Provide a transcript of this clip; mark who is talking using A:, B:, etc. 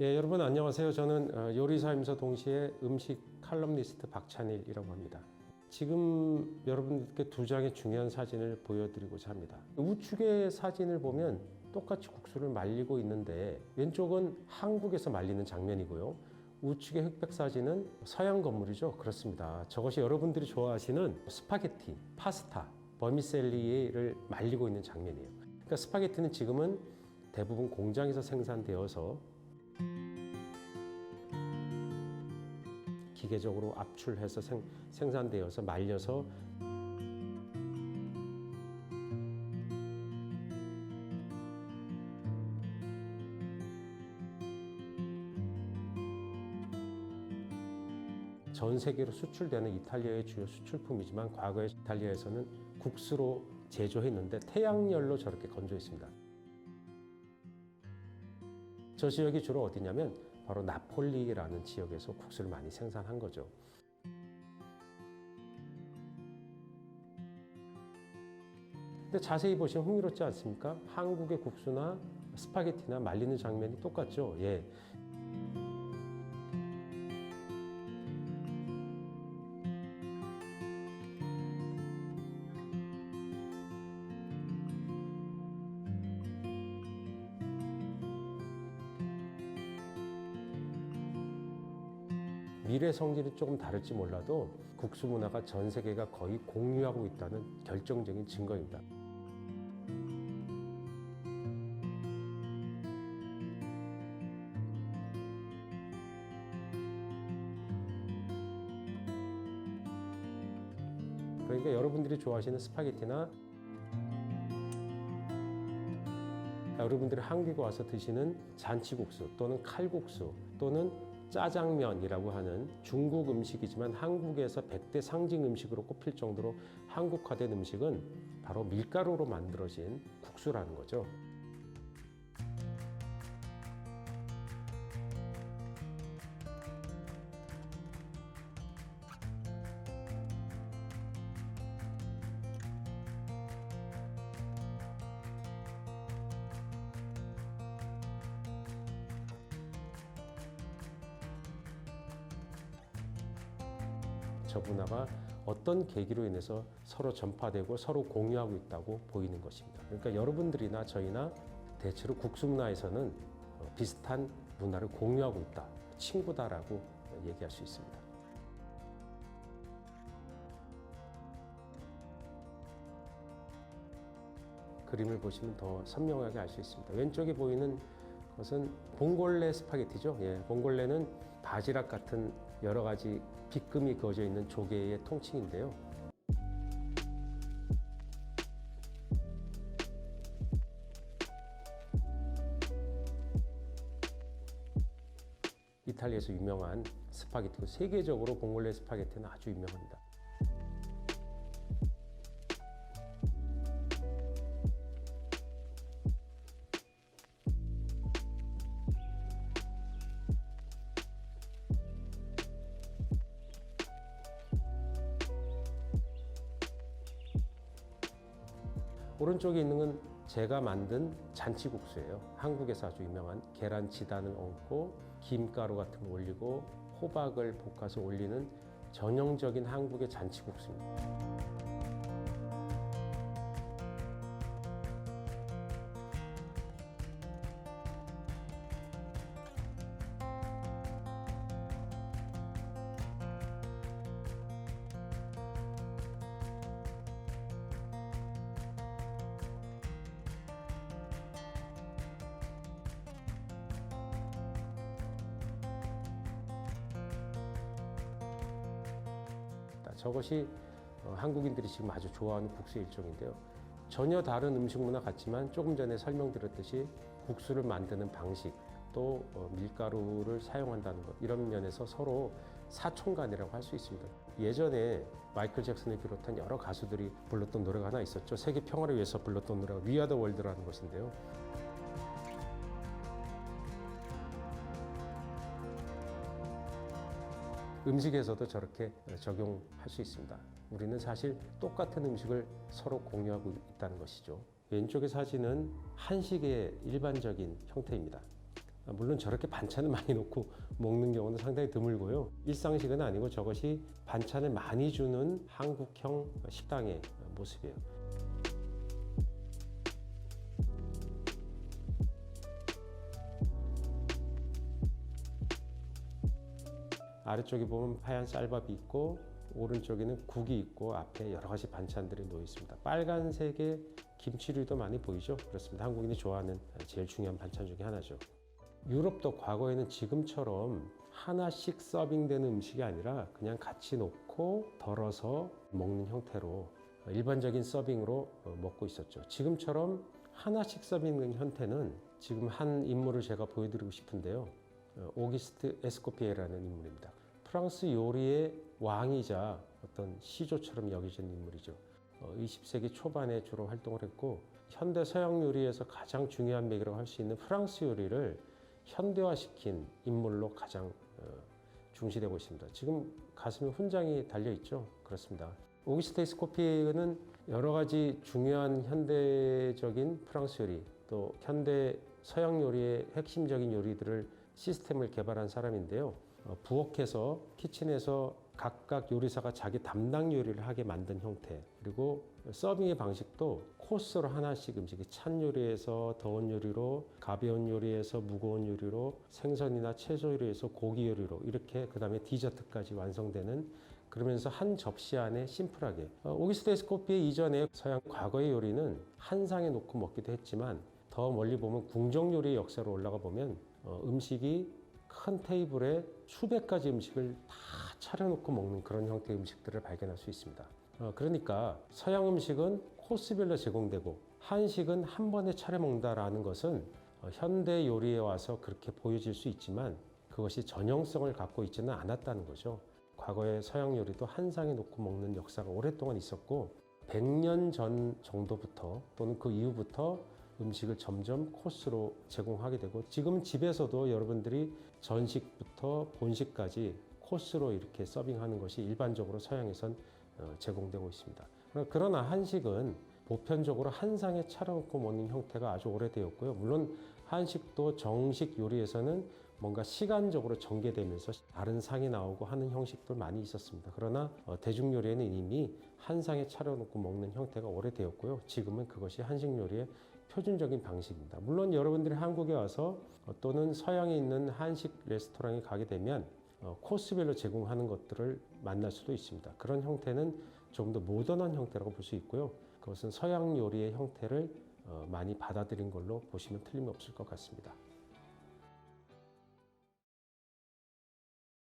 A: 예, 여러분 안녕하세요. 저는 요리사이면서 동시에 음식 칼럼니스트 박찬일이라고 합니다. 지금 여러분들께 두 장의 중요한 사진을 보여드리고자 합니다. 우측의 사진을 보면 똑같이 국수를 말리고 있는데 왼쪽은 한국에서 말리는 장면이고요. 우측의 흑백 사진은 서양 건물이죠. 그렇습니다. 저것이 여러분들이 좋아하시는 스파게티, 파스타, 버미셀리를 말리고 있는 장면이에요. 그러니까 스파게티는 지금은 대부분 공장에서 생산되어서 기계적으로 압출해서 생산되어서 말려서 전 세계로 수출되는 이탈리아의 주요 수출품이지만 과거에 이탈리아에서는 국수로 제조했는데 태양열로 저렇게 건조했습니다. 저 지역이 주로 어디냐면 바로 나폴리라는 지역에서 국수를 많이 생산한 거죠. 근데 자세히 보시면 흥미롭지 않습니까? 한국의 국수나 스파게티나 말리는 장면이 똑같죠. 예. 미래 성질이 조금 다를지 몰라도 국수 문화가 전 세계가 거의 공유하고 있다는 결정적인 증거입니다. 그러니까 여러분들이 좋아하시는 스파게티나 여러분들이 한국에 와서 드시는 잔치국수 또는 칼국수 또는 짜장면이라고 하는 중국 음식이지만 한국에서 100대 상징 음식으로 꼽힐 정도로 한국화된 음식은 바로 밀가루로 만들어진 국수라는 거죠. 저 문화가 어떤 계기로 인해서 서로 전파되고 서로 공유하고 있다고 보이는 것입니다. 그러니까 여러분들이나 저희나 대체로 국수 문화에서는 비슷한 문화를 공유하고 있다, 친구다라고 얘기할 수 있습니다. 그림을 보시면 더 선명하게 알 수 있습니다. 왼쪽에 보이는 것은 봉골레 스파게티죠. 예, 봉골레는 바지락 같은 여러 가지 빗금이 그어져 있는 조개의 통칭인데요. 이탈리아에서 유명한 스파게티고 세계적으로 봉골레 스파게티는 아주 유명합니다. 오른쪽에 있는 건 제가 만든 잔치국수예요. 한국에서 아주 유명한 계란 지단을 얹고 김가루 같은 거 올리고 호박을 볶아서 올리는 전형적인 한국의 잔치국수입니다. 저것이 한국인들이 지금 아주 좋아하는 국수 일종인데요. 전혀 다른 음식 문화 같지만 조금 전에 설명드렸듯이 국수를 만드는 방식 또 밀가루를 사용한다는 것 이런 면에서 서로 사촌간이라고 할 수 있습니다. 예전에 마이클 잭슨을 비롯한 여러 가수들이 불렀던 노래가 하나 있었죠. 세계 평화를 위해서 불렀던 노래가 We Are the World라는 것인데요. 음식에서도 저렇게 적용할 수 있습니다. 우리는 사실 똑같은 음식을 서로 공유하고 있다는 것이죠. 왼쪽의 사진은 한식의 일반적인 형태입니다. 물론 저렇게 반찬을 많이 놓고 먹는 경우는 상당히 드물고요. 일상식은 아니고 저것이 반찬을 많이 주는 한국형 식당의 모습이에요. 아래쪽에 보면 하얀 쌀밥이 있고 오른쪽에는 국이 있고 앞에 여러 가지 반찬들이 놓여 있습니다. 빨간색의 김치류도 많이 보이죠? 그렇습니다. 한국인이 좋아하는 제일 중요한 반찬 중에 하나죠. 유럽도 과거에는 지금처럼 하나씩 서빙되는 음식이 아니라 그냥 같이 놓고 덜어서 먹는 형태로 일반적인 서빙으로 먹고 있었죠. 지금처럼 하나씩 서빙되는 형태는 지금 한 인물을 제가 보여드리고 싶은데요. 오기스트 에스코피에라는 인물입니다. 프랑스 요리의 왕이자 어떤 시조처럼 여겨진 인물이죠. 20세기 초반에 주로 활동을 했고 현대 서양 요리에서 가장 중요한 맥이라고 할 수 있는 프랑스 요리를 현대화시킨 인물로 가장 중시되고 있습니다. 지금 가슴에 훈장이 달려 있죠. 그렇습니다. 오기스트 에스코피에는 여러 가지 중요한 현대적인 프랑스 요리 또 현대 서양 요리의 핵심적인 요리들을 시스템을 개발한 사람인데요. 부엌에서 키친에서 각각 요리사가 자기 담당 요리를 하게 만든 형태, 그리고 서빙의 방식도 코스로 하나씩 음식이 찬 요리에서 더운 요리로, 가벼운 요리에서 무거운 요리로, 생선이나 채소 요리에서 고기 요리로 이렇게 그 다음에 디저트까지 완성되는, 그러면서 한 접시 안에 심플하게 오기스트 에스코피에 이전에 서양 과거의 요리는 한 상에 놓고 먹기도 했지만 더 멀리 보면 궁정 요리의 역사로 올라가 보면 음식이 큰 테이블에 수백 가지 음식을 다 차려놓고 먹는 그런 형태의 음식들을 발견할 수 있습니다. 그러니까 서양 음식은 코스별로 제공되고 한식은 한 번에 차려 먹는다라는 것은 현대 요리에 와서 그렇게 보여질 수 있지만 그것이 전형성을 갖고 있지는 않았다는 거죠. 과거의 서양 요리도 한 상에 놓고 먹는 역사가 오랫동안 있었고 100년 전 정도부터 또는 그 이후부터 음식을 점점 코스로 제공하게 되고 지금 집에서도 여러분들이 전식부터 본식까지 코스로 이렇게 서빙하는 것이 일반적으로 서양에선 제공되고 있습니다. 그러나 한식은 보편적으로 한 상에 차려놓고 먹는 형태가 아주 오래되었고요. 물론 한식도 정식 요리에서는 뭔가 시간적으로 전개되면서 다른 상이 나오고 하는 형식도 많이 있었습니다. 그러나 대중 요리에는 이미 한 상에 차려놓고 먹는 형태가 오래되었고요. 지금은 그것이 한식 요리의 표준적인 방식입니다. 물론 여러분들이 한국에 와서 또는 서양에 있는 한식 레스토랑에 가게 되면 코스별로 제공하는 것들을 만날 수도 있습니다. 그런 형태는 조금 더 모던한 형태라고 볼 수 있고요. 그것은 서양 요리의 형태를 많이 받아들인 걸로 보시면 틀림없을 것 같습니다.